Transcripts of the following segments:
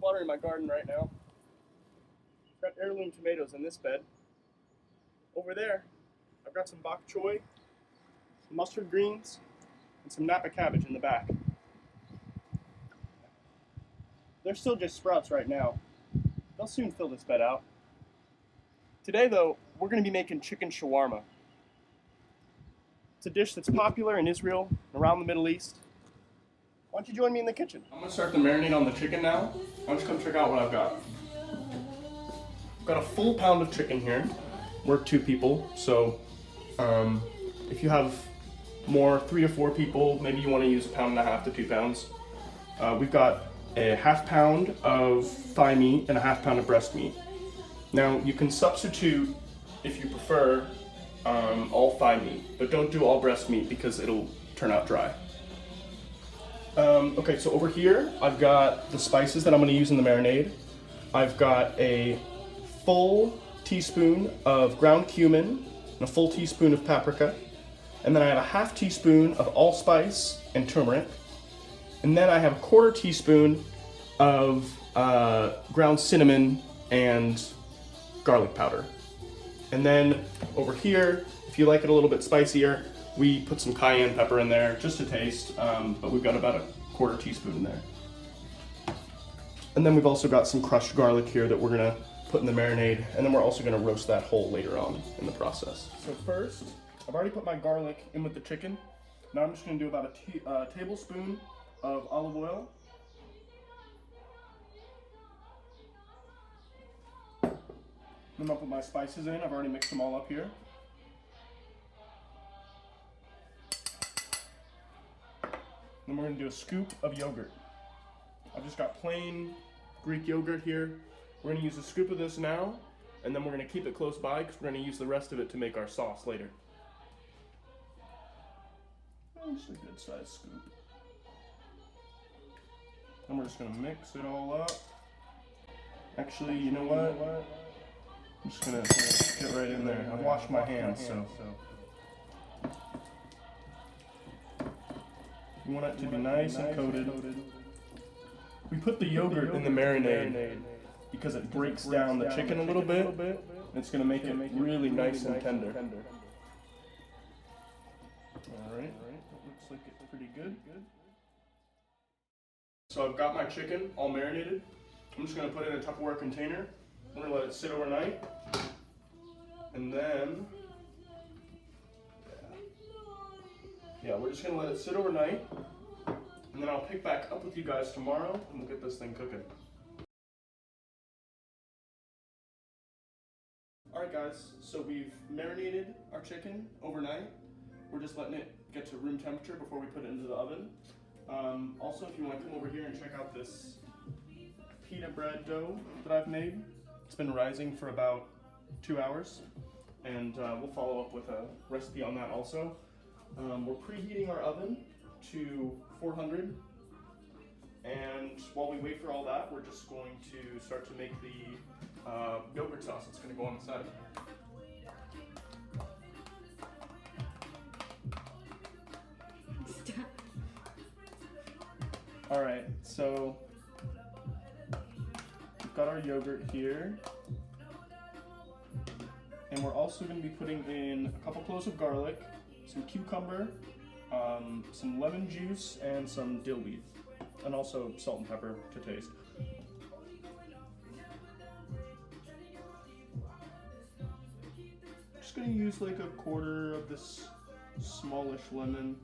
watering my garden right now. I've got heirloom tomatoes in this bed. Over there, I've got some bok choy, some mustard greens, and some Napa cabbage in the back. They're still just sprouts right now. They'll soon fill this bed out. Today, though, we're going to be making chicken shawarma. It's a dish that's popular in Israel, around the Middle East. Why don't you join me in the kitchen? I'm going to start the marinade on the chicken now. Why don't you come check out what I've got. I've got a full pound of chicken here. We're 2 people, so if you have more, 3 to 4 people, maybe you want to use 1.5 pounds to 2 pounds. We've got a 1/2 pound of thigh meat and a 1/2 pound of breast meat. Now you can substitute, if you prefer, all thigh meat, but don't do all breast meat because it'll turn out dry. Okay, so over here I've got the spices that I'm going to use in the marinade. I've got a full teaspoon of ground cumin and a full teaspoon of paprika, and then I have a 1/2 teaspoon of allspice and turmeric, and then I have a 1/4 teaspoon of ground cinnamon and garlic powder. And then over here, if you like it a little bit spicier, we put some cayenne pepper in there just to taste, but we've got about a 1/4 teaspoon in there. And then we've also got some crushed garlic here that we're gonna put in the marinade, and then we're also gonna roast that whole later on in the process. So first, I've already put my garlic in with the chicken. Now I'm just gonna do about a tablespoon of olive oil. Then I'll put my spices in. I've already mixed them all up here. Then we're going to do a scoop of yogurt. I've just got plain Greek yogurt here. We're going to use a scoop of this now, and then we're going to keep it close by because we're going to use the rest of it to make our sauce later. Just a good sized scoop. Then we're just going to mix it all up. Actually, you know what? I'm just gonna get right in there. I've washed my hands, so. You want it to be nice and coated. We put the yogurt in the marinade because it breaks down the chicken a little bit. And it's gonna make it really nice and tender. Alright, that looks like it's pretty good. So I've got my chicken all marinated. I'm just gonna put it in a Tupperware container. I'm gonna let it sit overnight, and then, we're just gonna let it sit overnight, and then I'll pick back up with you guys tomorrow, and we'll get this thing cooking. Alright guys, so we've marinated our chicken overnight. We're just letting it get to room temperature before we put it into the oven. Also, if you want to come over here and check out this pita bread dough that I've made. It's been rising for about 2 hours, and we'll follow up with a recipe on that also. We're preheating our oven to 400, and while we wait for all that, we're just going to start to make the yogurt sauce that's going to go on the side. Alright, so got our yogurt here, and we're also going to be putting in a couple cloves of garlic, some cucumber, some lemon juice, and some dill weed, and also salt and pepper to taste. Just going to use like a 1/4 of this smallish lemon.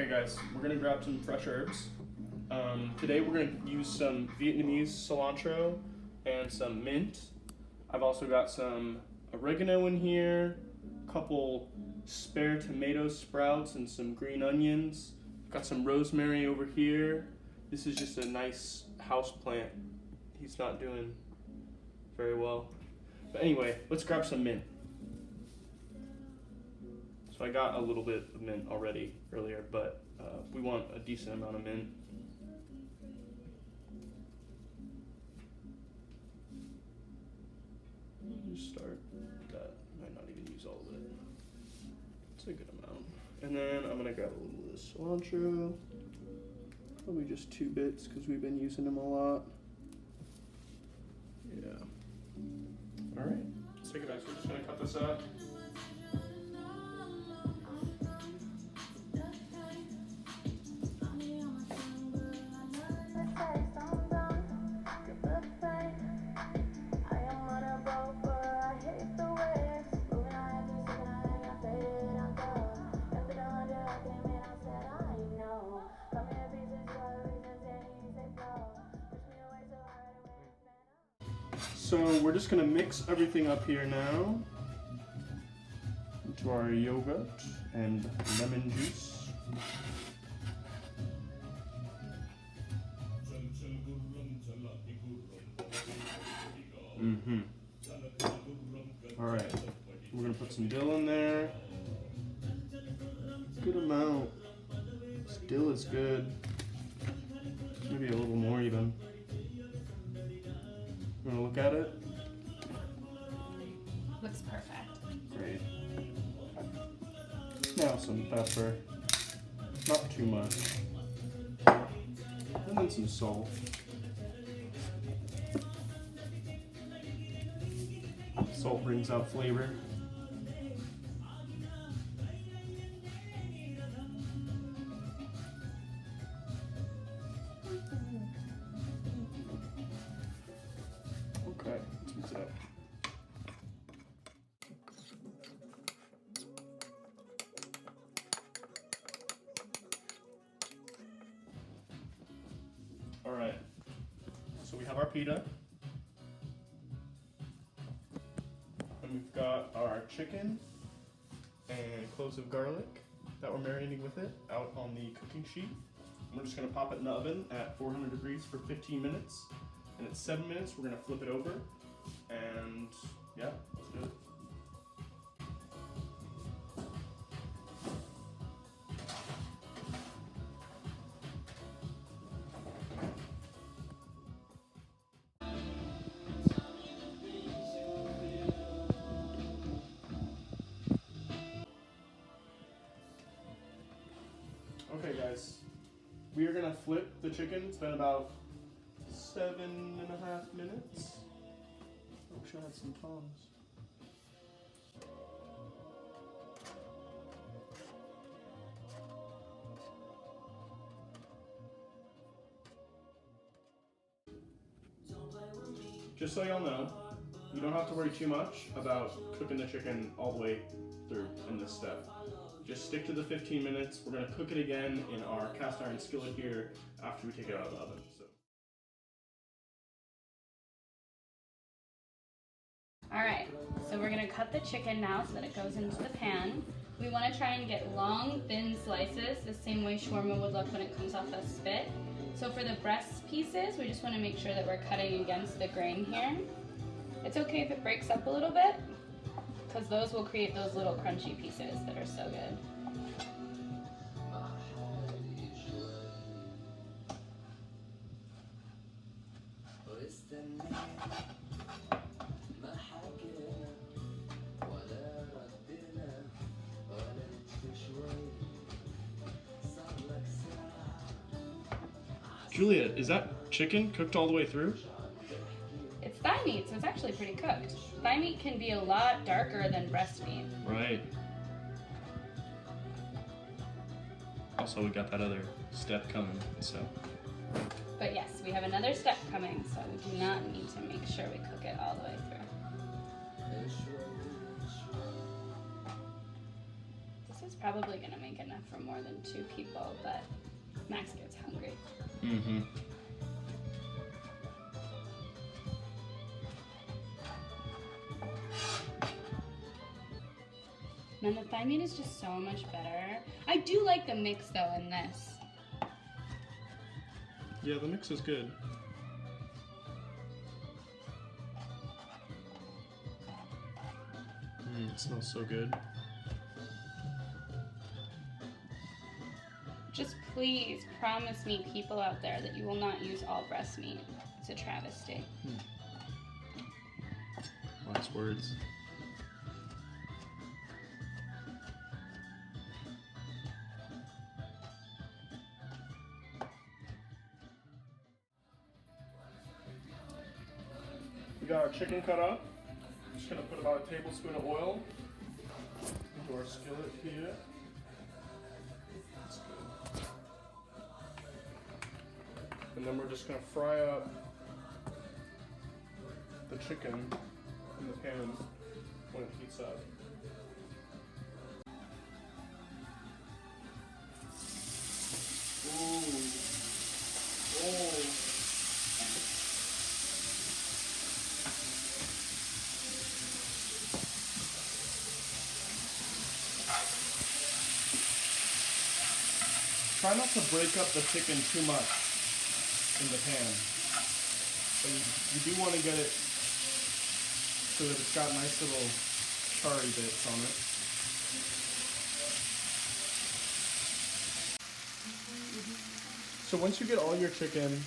Okay guys, we're gonna grab some fresh herbs. Today we're gonna use some Vietnamese cilantro and some mint. I've also got some oregano in here, a couple spare tomato sprouts and some green onions. Got some rosemary over here. This is just a nice house plant. He's not doing very well. But anyway, let's grab some mint. So I got a little bit of mint already earlier, but we want a decent amount of mint. Just start that. Might not even use all of it. It's a good amount. And then I'm gonna grab a little bit of cilantro. Probably just 2 bits because we've been using them a lot. Yeah. All right. Let's take it back. So we're just gonna cut this up. So we're just gonna mix everything up here now into our yogurt and lemon juice. All right, we're gonna put some dill in there. Good amount. This dill is good. Maybe a little more even. You wanna look at it? Looks perfect. Great. Now some pepper. Not too much. And then some salt. Salt brings out flavor. Okay, let's mix it up. All right, so we have our pita. And we've got our chicken and cloves of garlic that we're marinating with it out on the cooking sheet. And we're just gonna pop it in the oven at 400 degrees for 15 minutes. And at 7 minutes, we're gonna flip it over. And yeah, let's do it. Okay guys, we are gonna flip the chicken. It's been about 7.5 minutes. I wish I had some tongs. Just so y'all know, you don't have to worry too much about cooking the chicken all the way through in this step. Just stick to the 15 minutes. We're gonna cook it again in our cast iron skillet here after we take it out of the oven. Alright, so we're going to cut the chicken now so that it goes into the pan. We want to try and get long, thin slices, the same way shawarma would look when it comes off the spit. So for the breast pieces, we just want to make sure that we're cutting against the grain here. It's okay if it breaks up a little bit, because those will create those little crunchy pieces that are so good. Julia, is that chicken cooked all the way through? It's thigh meat, so it's actually pretty cooked. Thigh meat can be a lot darker than breast meat. Right. Also, we got that other step coming, so. But yes, we have another step coming, so we do not need to make sure we cook it all the way through. This is probably gonna make enough for more than 2 people, but Max gets hungry. Mm-hmm. Man, the thigh meat is just so much better. I do like the mix though in this. Yeah, the mix is good. It smells so good. Just please promise me, people out there, that you will not use all breast meat. It's a travesty. Last words. We got our chicken cut up. Just gonna put about a tablespoon of oil into our skillet here. That's good. And then we're just gonna fry up the chicken in the pan when it heats up. Ooh. Oh. Try not to break up the chicken too much in the pan. But you do want to get it so that it's got nice little charry bits on it. So once you get all your chicken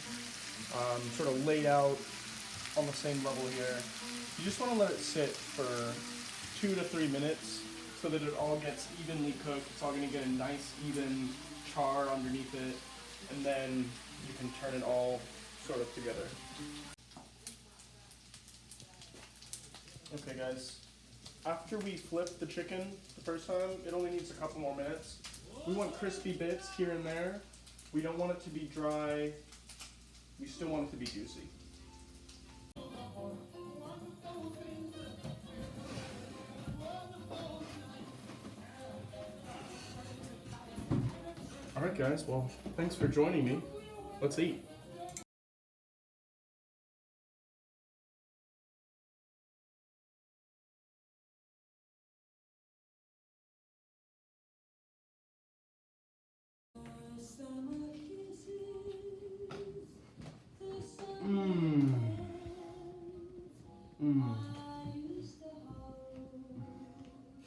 sort of laid out on the same level here, you just want to let it sit for 2 to 3 minutes so that it all gets evenly cooked. It's all going to get a nice even char underneath it, and then you can turn it all sort of together. Okay guys, after we flip the chicken the first time, it only needs a couple more minutes. We want crispy bits here and there. We don't want it to be dry. We still want it to be juicy. All right guys, well, thanks for joining me. Let's eat.